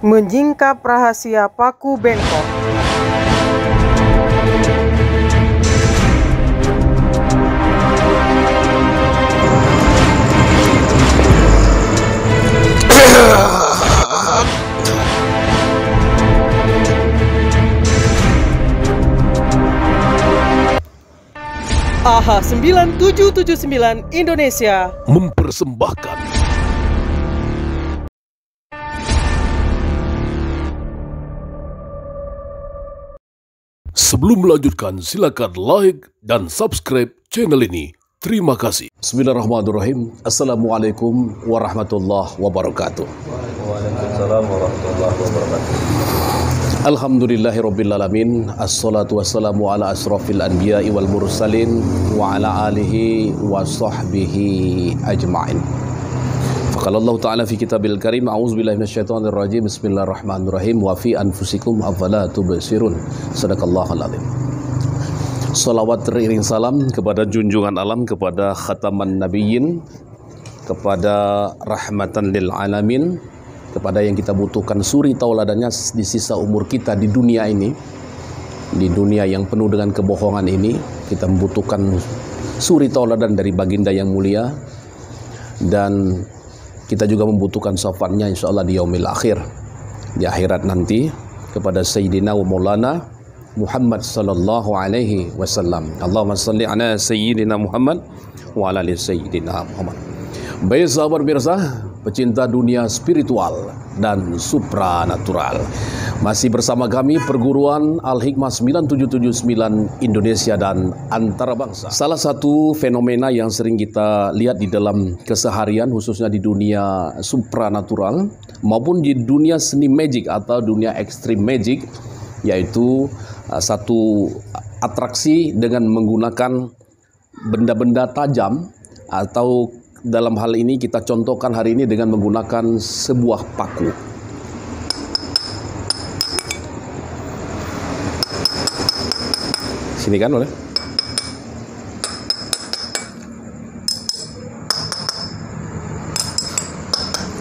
Menyingkap rahasia Paku Bengkok. AHA 9779 Indonesia mempersembahkan Sebelum melanjutkan, silakan like dan subscribe channel ini. Terima kasih. Bismillahirrahmanirrahim. Assalamualaikum warahmatullahi wabarakatuh. Waalaikumsalam warahmatullahi wabarakatuh. Alhamdulillahirrabbilalamin. Assalatu wassalamu ala asrafil anbiya'i wal mursalin wa ala alihi wa sahbihi ajma'in. Faqala Allah Ta'ala fi kitabil karim, a'udzubillahi minasyaitonir rajim, bismillahirrahmanirrahim, wa fi anfusikum afala tubsirun. Sadaqallahul azim. Salawat teriring salam kepada junjungan alam, kepada khataman nabiyyin, kepada rahmatan lil alamin, kepada yang kita butuhkan suri tauladannya di sisa umur kita di dunia ini, di dunia yang penuh dengan kebohongan ini. Kita membutuhkan suri tauladan dari baginda yang mulia, dan kita juga membutuhkan syafaatnya insyaallah di yaumil akhir, di akhirat nanti, kepada Sayyidina wa Maulana Muhammad sallallahu alaihi wasallam. Allahumma salli ala Sayyidina Muhammad wa ala ali Sayyidina Muhammad. Baik sahabat mirza, pecinta dunia spiritual dan supranatural, masih bersama kami Perguruan Al-Hikmah 9779 Indonesia dan Antarabangsa. Salah satu fenomena yang sering kita lihat di dalam keseharian, khususnya di dunia supranatural maupun di dunia seni magic atau dunia ekstrim magic, yaitu satu atraksi dengan menggunakan benda-benda tajam, atau dalam hal ini kita contohkan hari ini dengan menggunakan sebuah paku. Sini kan boleh?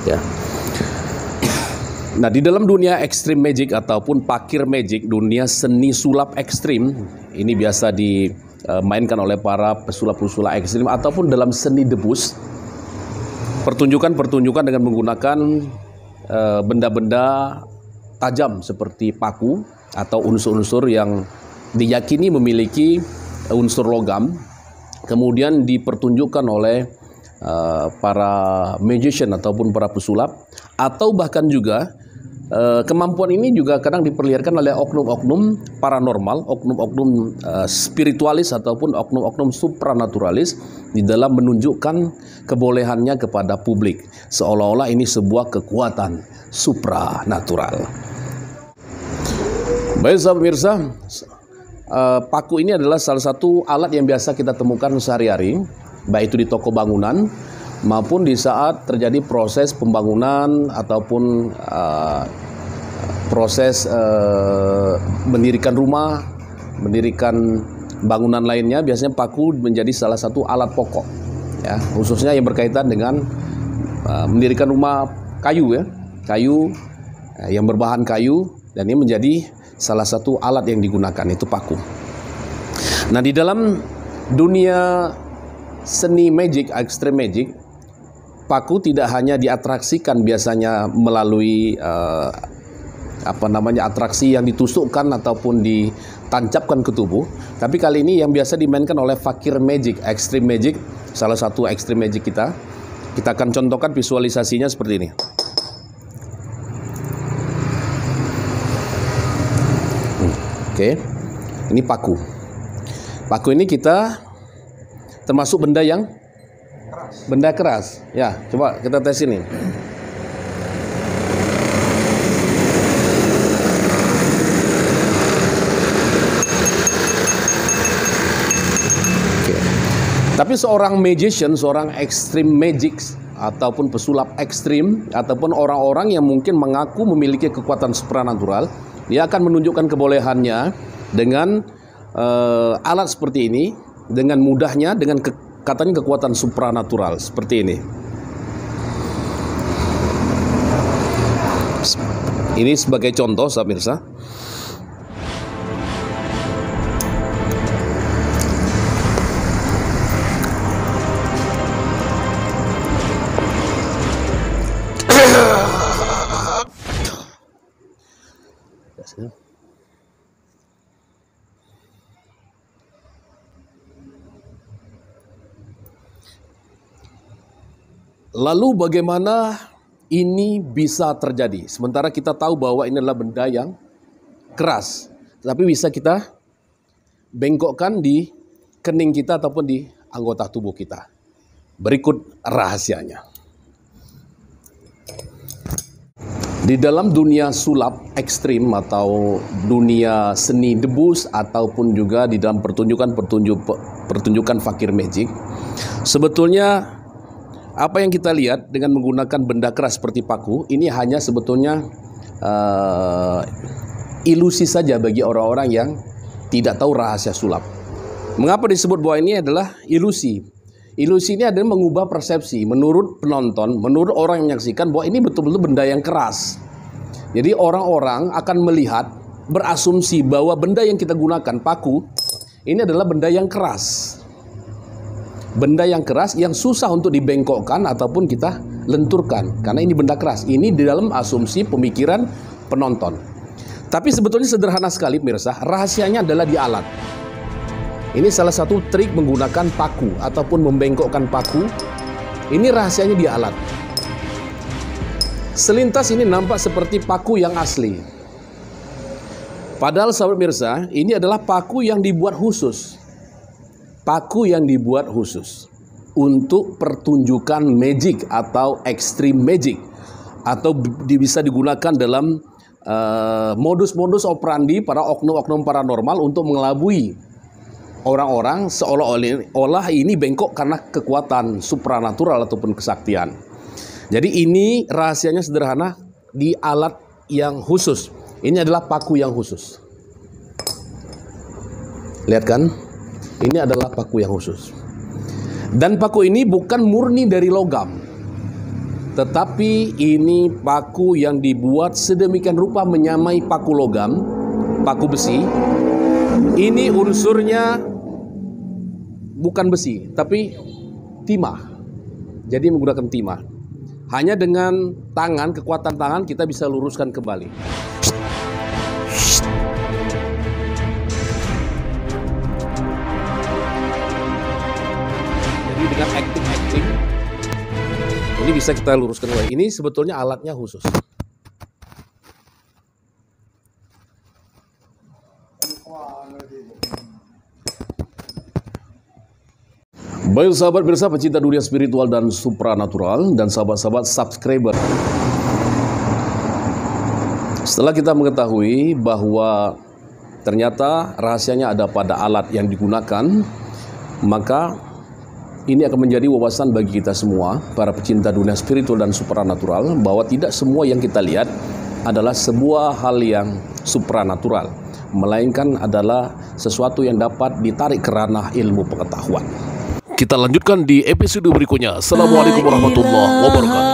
Ya. Nah, di dalam dunia ekstrim magic ataupun pakir magic, dunia seni sulap ekstrim, ini biasa dimainkan oleh para pesulap-pesulap ekstrim ataupun dalam seni debus. Pertunjukan-pertunjukan dengan menggunakan benda-benda tajam seperti paku atau unsur-unsur yang diyakini memiliki unsur logam, kemudian dipertunjukkan oleh para magician ataupun para pesulap, atau bahkan juga kemampuan ini juga kadang diperlihatkan oleh oknum-oknum paranormal, oknum-oknum spiritualis ataupun oknum-oknum supranaturalis di dalam menunjukkan kebolehannya kepada publik, seolah-olah ini sebuah kekuatan supranatural. Baik sahabat pemirsa, paku ini adalah salah satu alat yang biasa kita temukan sehari-hari, baik itu di toko bangunan maupun di saat terjadi proses pembangunan ataupun proses mendirikan rumah, mendirikan bangunan lainnya. Biasanya paku menjadi salah satu alat pokok, ya, khususnya yang berkaitan dengan mendirikan rumah kayu, ya, kayu yang berbahan kayu, dan ini menjadi salah satu alat yang digunakan, itu paku. Nah, di dalam dunia seni magic, extreme magic, paku tidak hanya diatraksikan biasanya melalui atraksi yang ditusukkan ataupun ditancapkan ke tubuh, tapi kali ini yang biasa dimainkan oleh fakir magic, extreme magic, salah satu extreme magic kita akan contohkan visualisasinya seperti ini. Oke, ini paku. Paku ini kita termasuk benda yang benda keras. Ya, coba kita tes ini. Oke. Tapi seorang magician, seorang extreme magic ataupun pesulap ekstrim, ataupun orang-orang yang mungkin mengaku memiliki kekuatan supranatural, dia akan menunjukkan kebolehannya dengan alat seperti ini, dengan mudahnya, dengan katanya kekuatan supranatural seperti ini. Ini sebagai contoh, sahabat mirsa. Lalu bagaimana ini bisa terjadi? Sementara kita tahu bahwa ini adalah benda yang keras, tapi bisa kita bengkokkan di kening kita ataupun di anggota tubuh kita. Berikut rahasianya. Di dalam dunia sulap ekstrim atau dunia seni debus ataupun juga di dalam pertunjukan fakir magic, sebetulnya apa yang kita lihat dengan menggunakan benda keras seperti paku, ini hanya sebetulnya ilusi saja bagi orang-orang yang tidak tahu rahasia sulap. Mengapa disebut bahwa ini adalah ilusi? Ilusi ini adalah mengubah persepsi menurut penonton, menurut orang yang menyaksikan bahwa ini betul-betul benda yang keras. Jadi orang-orang akan melihat, berasumsi bahwa benda yang kita gunakan, paku, ini adalah benda yang keras. Benda yang keras yang susah untuk dibengkokkan ataupun kita lenturkan. Karena ini benda keras. Ini di dalam asumsi pemikiran penonton. Tapi sebetulnya sederhana sekali pemirsa. Rahasianya adalah di alat. Ini salah satu trik menggunakan paku ataupun membengkokkan paku. Ini rahasianya di alat. Selintas ini nampak seperti paku yang asli. Padahal sahabat pemirsa, ini adalah paku yang dibuat khusus. Paku yang dibuat khusus untuk pertunjukan magic atau extreme magic, atau bisa digunakan dalam modus-modus operandi para oknum-oknum paranormal untuk mengelabui orang-orang seolah-olah ini bengkok karena kekuatan supranatural ataupun kesaktian. Jadi ini rahasianya sederhana, di alat yang khusus. Ini adalah paku yang khusus. Lihat kan? Ini adalah paku yang khusus. Dan paku ini bukan murni dari logam. Tetapi ini paku yang dibuat sedemikian rupa menyamai paku logam, paku besi. Ini unsurnya bukan besi, tapi timah. Jadi menggunakan timah. Hanya dengan tangan, kekuatan tangan kita bisa luruskan kembali. Dengan acting ini bisa kita luruskan kembali. Ini sebetulnya alatnya khusus. Baik sahabat pemirsa pecinta dunia spiritual dan supranatural dan sahabat-sahabat subscriber. Setelah kita mengetahui bahwa ternyata rahasianya ada pada alat yang digunakan, maka ini akan menjadi wawasan bagi kita semua, para pecinta dunia spiritual dan supranatural, bahwa tidak semua yang kita lihat adalah sebuah hal yang supranatural, melainkan adalah sesuatu yang dapat ditarik ke ranah ilmu pengetahuan. Kita lanjutkan di episode berikutnya. Assalamualaikum warahmatullahi wabarakatuh.